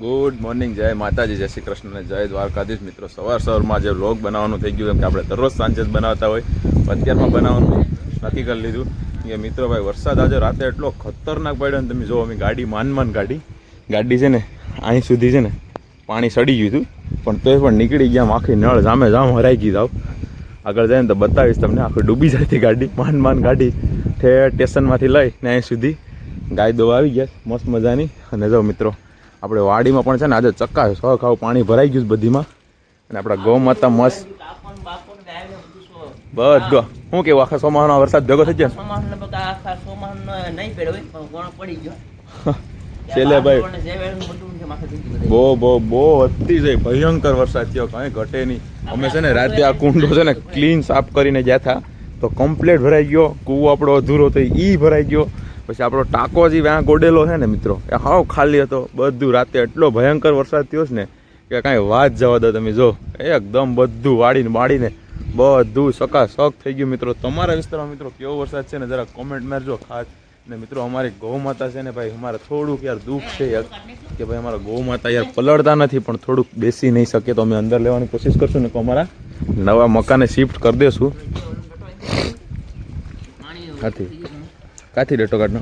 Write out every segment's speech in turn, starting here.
Good morning, જય માતાજી, જય શ્રી કૃષ્ણ અને જય દ્વારકાધીશ. મિત્રો, સવારમાં જે વ્લોગ બનાવવાનું થઈ ગયું, કેમ કે આપણે દરરોજ સાંજે જ બનાવતા હોય, અત્યારમાં બનાવવાનું નક્કી કરી લીધું કે મિત્રો ભાઈ વરસાદ આજે રાતે એટલો ખતરનાક પડ્યો ને. તમે જો, અમે ગાડી માન ગાડી છે ને અહીં સુધી છે ને પાણી સડી ગયું હતું, પણ તોય પણ નીકળી ગયા. આખી નળ જામે હરાઈ ગઈ. જાવ આગળ જાય ને તો બતાવીશ તમને. આખી ડૂબી જાય હતી ગાડી, માન ગાડી સ્ટેશનમાંથી લઈને અહીં સુધી ગાય દો આવી ગયા મસ્ત મજાની. અને જો મિત્રો, આપણે વાડીમાં પણ છે ને આજે ચક્કા ખાવ પાણી ભરાઈ ગયું બધીમાં. અને આપણા ગૌ માતા મસ્ત બધો શું કેવું, આખા સોમાહનો વરસાદ ભેગો થઈ જાય છેલ્લે ભાઈ બહુ વધતી જાય. ભયંકર વરસાદ થયો, કાંઈ ઘટે નહીં. અમે છે ને રાતે આ કુંડો છે ને ક્લીન સાફ કરીને ગયા હતા તો કમ્પ્લીટ ભરાઈ ગયો. કૂવો આપણો અધૂરો થઈ એ ભરાઈ ગયો. પછી આપણો ટાંકો જે ત્યાં ગોડેલો છે ને મિત્રો, એ હાવ ખાલી હતો બધું. રાતે એટલો ભયંકર વરસાદ થયો છે ને કે કાંઈ વાત જવા દો. તમે જો એકદમ બધું વાળીને બધું સકાસક થઈ ગયું. મિત્રો, તમારા વિસ્તારમાં મિત્રો કેવો વરસાદ છે ને જરા કોમેન્ટ મારજો ખાસ. ને મિત્રો, અમારી ગૌ માતા છે ને ભાઈ, અમારે થોડુંક યાર દુઃખ છે યાર કે ભાઈ અમારા ગૌ માતા યાર પલળતા નથી, પણ થોડુંક બેસી નહીં શકે તો અમે અંદર લેવાની કોશિશ કરશું ને તો અમારા નવા મકાને શિફ્ટ કરી દેશું. કાથી ડેટો કાઢનો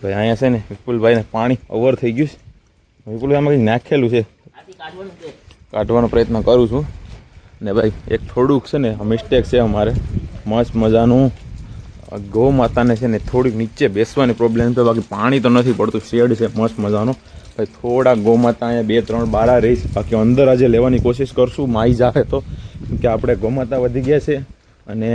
ભાઈ અહીંયા છે ને વિપુલભાઈને પાણી ઓવર થઈ ગયું છે. વિપુલભાઈ આમાં કંઈક નાખેલું છે, કાઢવાનો પ્રયત્ન કરું છું. ને ભાઈ એક થોડુંક છે ને મિસ્ટેક છે અમારે. મસ્ત મજાનું ગૌ માતાને છે ને થોડીક નીચે બેસવાની પ્રોબ્લેમ છે, બાકી પાણી તો નથી પડતું. શેડ છે મસ્ત મજાનો. ભાઈ થોડા ગૌ માતા અહીંયા 2-3 બાળા રહીશ, બાકી અંદર આજે લેવાની કોશિશ કરશું માઈ જાવે તો. કે આપણે ગૌ માતા વધી ગયા છે અને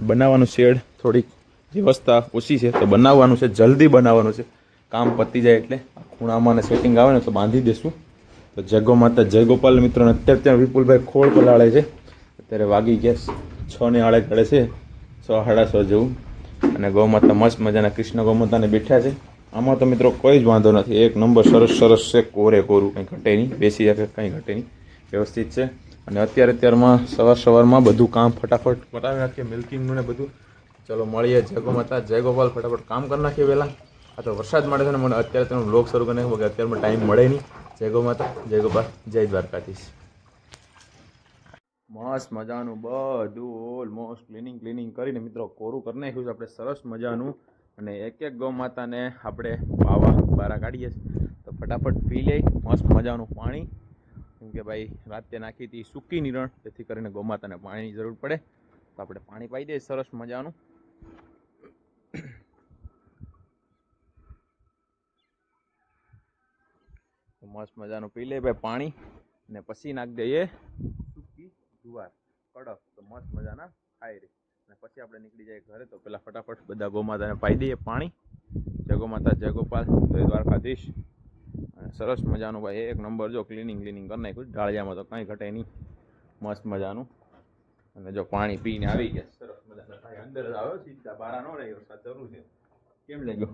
બનાવવાનું શેડ થોડીક વ્યવસ્થા ઓછી છે તો બનાવવાનું છે, જલ્દી બનાવવાનું છે. કામ પતી જાય એટલે ખૂણામાં સેટિંગ આવે ને તો બાંધી દેશું. તો જય ગૌ માતા, જય ગોપાલ. મિત્રોને અત્યારે ત્યાં વિપુલભાઈ ખોળ પલાળે છે. અત્યારે વાગી ગયા 6 ને આડે ઘડે છે, 6-6:30 જેવું. અને ગૌ માતા મસ્ત મજાના કૃષ્ણ ગૌ માતાને બેઠા છે. આમાં તો મિત્રો કોઈ જ વાંધો નથી, એક નંબર સરસ છે. કોરું કંઈ ઘટે નહીં, બેસી શકે કંઈ ઘટે નહીં, વ્યવસ્થિત છે. અને અત્યારમાં સવારમાં બધું કામ ફટાફટ પતાવી નાખીએ, મિલ્કિંગનું ને બધું. ચલો મળીએ. જય ગૌ માતા, જય ગોપાલ. ફટાફટ કામ કરી નાખીએ વહેલા. આ તો વરસાદ માટે છે ને મને અત્યારે તેનો બ્લોગ શરૂ કરી નાખ્યો, અત્યારમાં ટાઈમ મળે નહીં. જય ગૌ માતા, જય ગોપાલ, જય દ્વારકાધીશ. મસ્ત મજાનું બધું ઓલમોસ્ટ ક્લિનિંગ કરીને મિત્રો કોરું કરી નાખ્યું છે આપણે સરસ મજાનું. અને એક ગૌ માતાને આપણે બારા કાઢીએ છીએ તો ફટાફટ પી લઈ મસ્ત મજાનું પાણી. કેમ કે ભાઈ રાતે નાખી હતી સૂકી નિરણ, જેથી કરીને ગૌ માતાને પાણીની જરૂર પડે તો આપણે પાણી પાઈ દઈએ સરસ મજાનું. મસ્ત મજાનું પી લે ભાઈ પાણી. ને પછી નાખી દઈએ સૂકી જુવાર કડક, તો મસ્ત મજાના ખાઈ રહી. અને પછી આપણે નીકળી જઈએ ઘરે. તો પેલા ફટાફટ બધા ગૌ માતાને પાઈ દઈએ પાણી. જય ગૌ માતા, જય ગોપાલ, જય દ્વારકાધીશ. અને સરસ મજાનું ભાઈ એક નંબર જો ક્લિનિંગ કરી નાખ્યું. ઢાળિયામાં તો કાંઈ ઘટે નહીં, મસ્ત મજાનું. અને જો પાણી પીને આવી ગયા સરસ મજાના ભાઈ. અંદર જ આવ્યો સીધા બારા ન રહી, વરસાદ જરૂર છે. કેમ લાગ્યો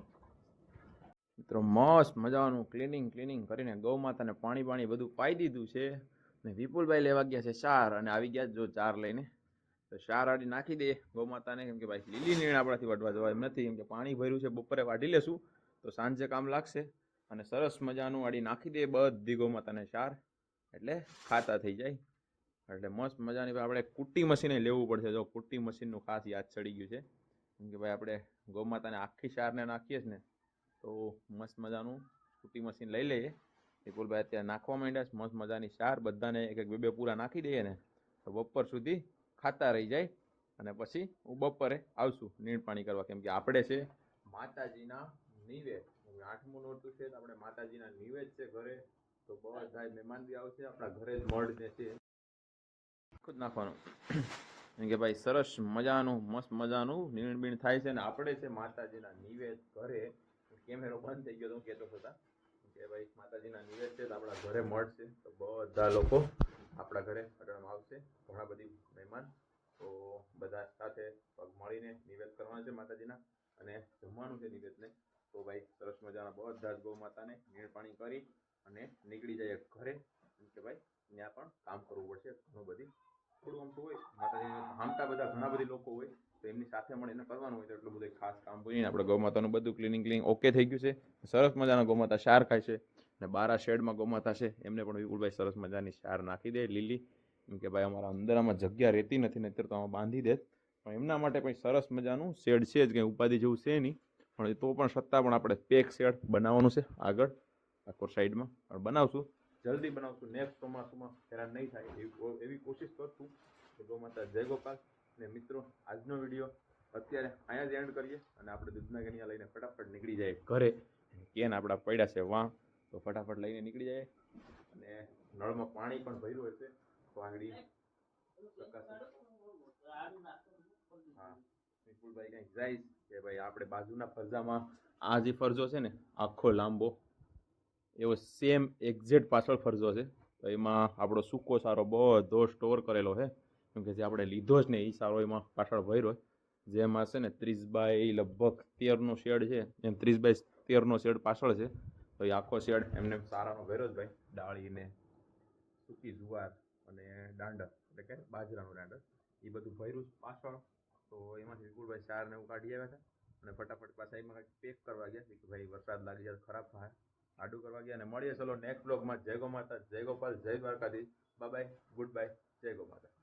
મિત્રો? મસ્ત મજાનું ક્લિનિંગ કરીને ગૌ માતાને પાણી બધું પાઈ દીધું છે. ને વિપુલભાઈ લેવા ગયા છે 4 અને આવી ગયા જો 4 લઈને. તો 4 આડી નાખી દે ગૌ માતાને, કેમ કે ભાઈ લીલી નીણ આપણાથી વાઢવા જવાય એમ નથી. કેમ કે પાણી ભર્યું છે, બપોરે વાઢી લેશું તો સાંજે કામ લાગશે. અને સરસ મજાનું આડી નાખી દે બધી ગૌ માતાને 4, એટલે ખાતા થઈ જાય. એટલે મસ્ત મજાની આપણે કુટ્ટી મશીને લેવું પડશે. જો કુટ્ટી મશીનનું ખાસ યાદ ચડી ગયું છે. કેમ કે ભાઈ આપણે ગૌ માતાને આખી 4ને નાખીએ ને તો મસ્ત મજાનું કુટ્ટી મશીન લઈ લઈએ. વિપુલભાઈ અત્યારે નાખવા માંડ્યા છે મસ્ત મજાની 4. બધાને 1-2 પૂરા નાખી દઈએ ને તો બપોર સુધી ખાતા રહી જાય. અને પછી હું બપોરે આવશું નીણ પાણી કરવા. કેમ કે આપણે છે માતાજીના નિવેદ, 8મું નોરતું છે તો આપણે માતાજીના નિવેદ છે ઘરે. તો બધા મહેમાન બી આવશે, આપણા ઘરે જ મઢ જે છે ખુદ નાખવાનું. કેમ કે ભાઈ સરસ મજાનું મસ્ત મજાનું નીણ બીણ થાય છે. ને આપણે છે માતાજીના નિવેદ ઘરે. કેમેરો બંધ થઈ ગયો તો હું કહેતો હતા કે ભાઈ માતાજીના નિવેદ છે તો આપણા ઘરે મળશે. તો બધા લોકો આપણા ઘરે અટણમાં આવશે, ઘણા બધી મહેમાન. તો બધા સાથે પગ મળીને નિવેદ કરવાના છે માતાજીના, અને જમવાનું છે નિવેદને. તો ભાઈ સરસ મજાના બધા જ ગૌ માતાને નીણ પાણી કરી અને નીકળી જાય ઘરે. કેમ કે ભાઈ ત્યાં પણ કામ કરવું પડશે ઘણું બધી. થોડું આમ તો હોય માતાજીને હામટા બધા ઘણા બધી લોકો હોય તો એમની સાથે મળીને કરવાનું હોય. તો એટલું બધું ખાસ કામ કરીને આપણે ગૌ માતાનું બધું ક્લિનિંગ ઓકે થઈ ગયું છે. સરસ મજાના ગૌ માતા 4 ખાય છે. અને બારા શેડમાં ગોમાતા છે એમને પણ વિપુલભાઈ સરસ મજાની સાર નાખી દે લીલી, એમ કે ભાઈ અમારા અંદર આમાં જગ્યા રહેતી નથી ને અત્યારે તો આમાં બાંધી દે, પણ એમના માટે કંઈ સરસ મજાનું શેડ છે જ, કંઈ ઉપાધિ જેવું છે નહીં, પણ તો પણ છતાં પણ આપણે પેક શેડ બનાવવાનું છે આગળ આખો સાઈડમાં, પણ બનાવશું જલ્દી બનાવશું, નેક્સ્ટ ચોમાસુમાં હેરાન નહીં થાય એવી કોશિશ કરશું. તો ગૌ માતા જય ગોપાલ. ને મિત્રો આજનો વિડીયો અત્યારે અહીંયા જ એન્ડ કરીએ અને આપણે દૂધના ગણિયા લઈને ફટાફટ નીકળી જાય ઘરે. કેન આપણા પડ્યા છે વાં, તો ફટાફટ લઈને નીકળી જાય. અને નળમાં પાણી પણ ભર્યું હશે તો આંગળી હા વિપુલભાઈ કંઈક જાય કે ભાઈ આપણે બાજુના ફરજામાં આ જે ફરજો છે ને આખો લાંબો એવો સેમ એક્ઝેક્ટ પાછળ ફરજો છે, તો એમાં આપણો સૂકો સારો બધો સ્ટોર કરેલો છે, કેમ કે જે આપણે લીધો જ ને એ સારો એમાં પાછળ ભર્યો, જેમાં છે ને 30 લગભગ 13નો શેડ છે, એમ 30 બાય 13નો શેડ પાછળ છે. તો એ આખો શેડ એમને સારાનો ભર્યો જ ભાઈ, ડાળીને સૂકી જુવાર અને દાંડર એટલે કે બાજરાનું દાંડર એ બધું ભર્યું પાછળ. તો એમાંથી વિપુલભાઈ ચાર ને એવું કાઢી આવ્યા હતા અને ફટાફટ પાછા એમાં કંઈક પેક કરવા ગયા કે ભાઈ વરસાદ લાગી જાય ખરાબ થાય, આડું કરવા ગયા. અને મળીએ ચલો નેક્સ્ટ બ્લોગમાં. જય ગો માતા, જય ગોપાલ, જય Dwarkadhish. Bye bye, good bye, જય ગો માતા.